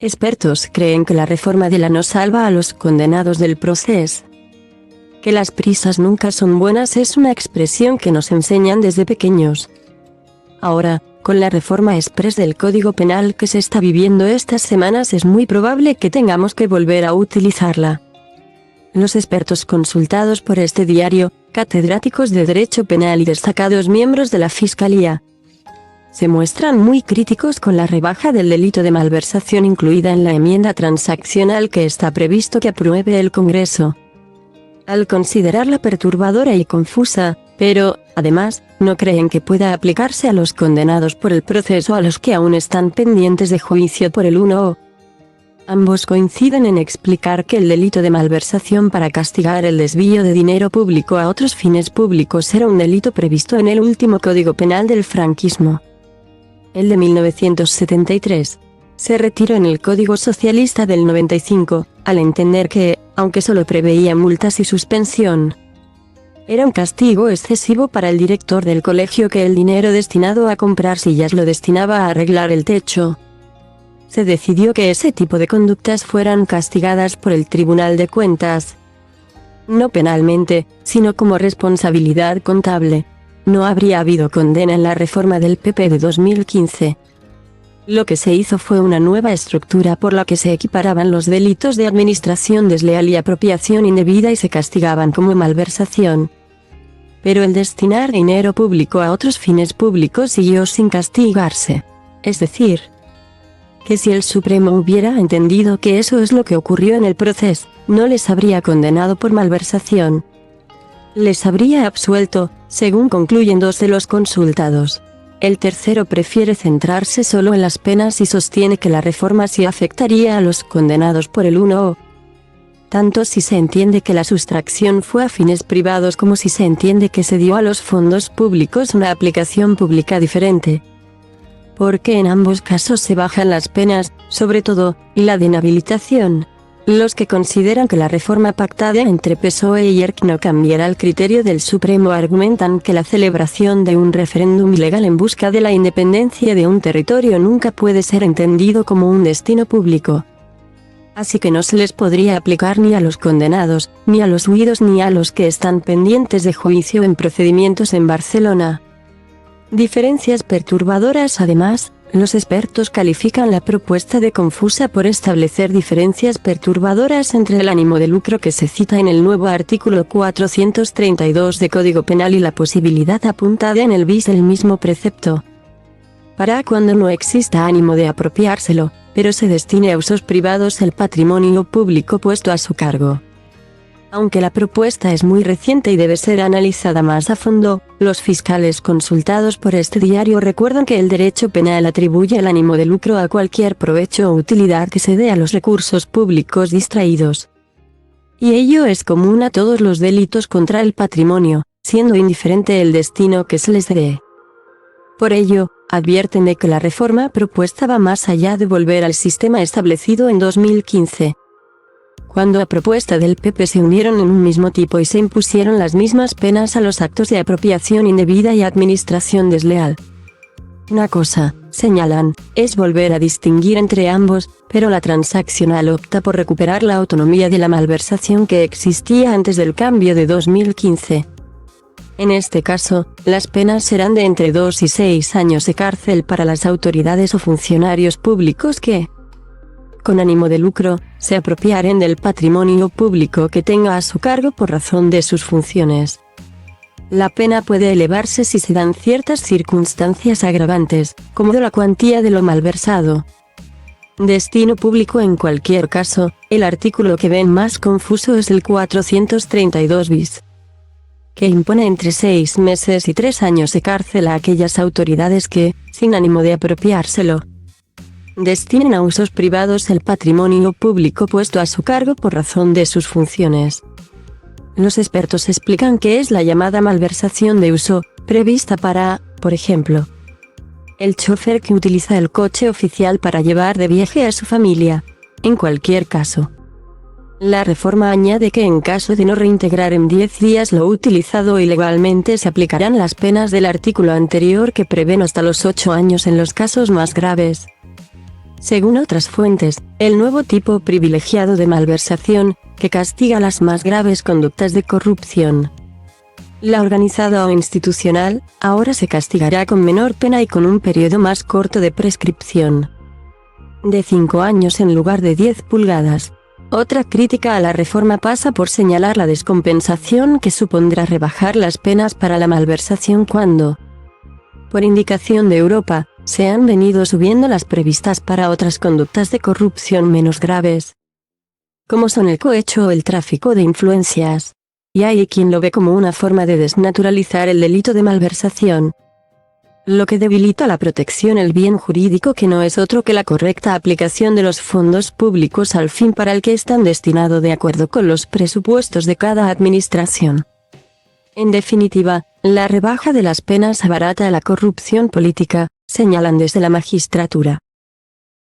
Expertos creen que la reforma de la no salva a los condenados del proceso. Que las prisas nunca son buenas es una expresión que nos enseñan desde pequeños. Ahora, con la reforma express del Código Penal que se está viviendo estas semanas, es muy probable que tengamos que volver a utilizarla. Los expertos consultados por este diario, catedráticos de Derecho Penal y destacados miembros de la Fiscalía, se muestran muy críticos con la rebaja del delito de malversación incluida en la enmienda transaccional que está previsto que apruebe el Congreso, al considerarla perturbadora y confusa, pero, además, no creen que pueda aplicarse a los condenados por el proceso a los que aún están pendientes de juicio por el 1O. Ambos coinciden en explicar que el delito de malversación para castigar el desvío de dinero público a otros fines públicos era un delito previsto en el último Código Penal del franquismo, el de 1973. Se retiró en el Código Socialista del 95, al entender que, aunque solo preveía multas y suspensión, era un castigo excesivo para el director del colegio que el dinero destinado a comprar sillas lo destinaba a arreglar el techo. Se decidió que ese tipo de conductas fueran castigadas por el Tribunal de Cuentas, no penalmente, sino como responsabilidad contable. No habría habido condena en la reforma del PP de 2015. Lo que se hizo fue una nueva estructura por la que se equiparaban los delitos de administración desleal y apropiación indebida y se castigaban como malversación. Pero el destinar dinero público a otros fines públicos siguió sin castigarse. Es decir, que si el Supremo hubiera entendido que eso es lo que ocurrió en el proceso, no les habría condenado por malversación. Les habría absuelto, según concluyen dos de los consultados. El tercero prefiere centrarse solo en las penas y sostiene que la reforma sí afectaría a los condenados por el 1O. Tanto si se entiende que la sustracción fue a fines privados como si se entiende que se dio a los fondos públicos una aplicación pública diferente. Porque en ambos casos se bajan las penas, sobre todo, la de inhabilitación. Los que consideran que la reforma pactada entre PSOE y ERC no cambiará el criterio del Supremo argumentan que la celebración de un referéndum ilegal en busca de la independencia de un territorio nunca puede ser entendido como un destino público. Así que no se les podría aplicar ni a los condenados, ni a los huidos ni a los que están pendientes de juicio en procedimientos en Barcelona. Diferencias perturbadoras. Además, los expertos califican la propuesta de confusa por establecer diferencias perturbadoras entre el ánimo de lucro que se cita en el nuevo artículo 432 de Código Penal y la posibilidad apuntada en el bis del mismo precepto, para cuando no exista ánimo de apropiárselo, pero se destine a usos privados el patrimonio público puesto a su cargo. Aunque la propuesta es muy reciente y debe ser analizada más a fondo, los fiscales consultados por este diario recuerdan que el derecho penal atribuye el ánimo de lucro a cualquier provecho o utilidad que se dé a los recursos públicos distraídos. Y ello es común a todos los delitos contra el patrimonio, siendo indiferente el destino que se les dé. Por ello, advierten de que la reforma propuesta va más allá de volver al sistema establecido en 2015. Cuando a propuesta del PP se unieron en un mismo tipo y se impusieron las mismas penas a los actos de apropiación indebida y administración desleal. Una cosa, señalan, es volver a distinguir entre ambos, pero la transaccional opta por recuperar la autonomía de la malversación que existía antes del cambio de 2015. En este caso, las penas serán de entre 2 y 6 años de cárcel para las autoridades o funcionarios públicos que, con ánimo de lucro, se apropiaren del patrimonio público que tenga a su cargo por razón de sus funciones. La pena puede elevarse si se dan ciertas circunstancias agravantes, como de la cuantía de lo malversado. Destino público. En cualquier caso, el artículo que ven más confuso es el 432 bis, que impone entre 6 meses y 3 años de cárcel a aquellas autoridades que, sin ánimo de apropiárselo, destinen a usos privados el patrimonio público puesto a su cargo por razón de sus funciones. Los expertos explican qué es la llamada malversación de uso, prevista para, por ejemplo, el chofer que utiliza el coche oficial para llevar de viaje a su familia. En cualquier caso, la reforma añade que en caso de no reintegrar en 10 días lo utilizado ilegalmente se aplicarán las penas del artículo anterior que prevén hasta los 8 años en los casos más graves. Según otras fuentes, el nuevo tipo privilegiado de malversación, que castiga las más graves conductas de corrupción. La organizada o institucional, ahora se castigará con menor pena y con un periodo más corto de prescripción. De 5 años en lugar de 10 pulgadas. Otra crítica a la reforma pasa por señalar la descompensación que supondrá rebajar las penas para la malversación cuando, por indicación de Europa, se han venido subiendo las previstas para otras conductas de corrupción menos graves, como son el cohecho o el tráfico de influencias. Y hay quien lo ve como una forma de desnaturalizar el delito de malversación, lo que debilita la protección el bien jurídico, que no es otro que la correcta aplicación de los fondos públicos al fin para el que están destinados de acuerdo con los presupuestos de cada administración. En definitiva, la rebaja de las penas abarata la corrupción política, señalan desde la magistratura.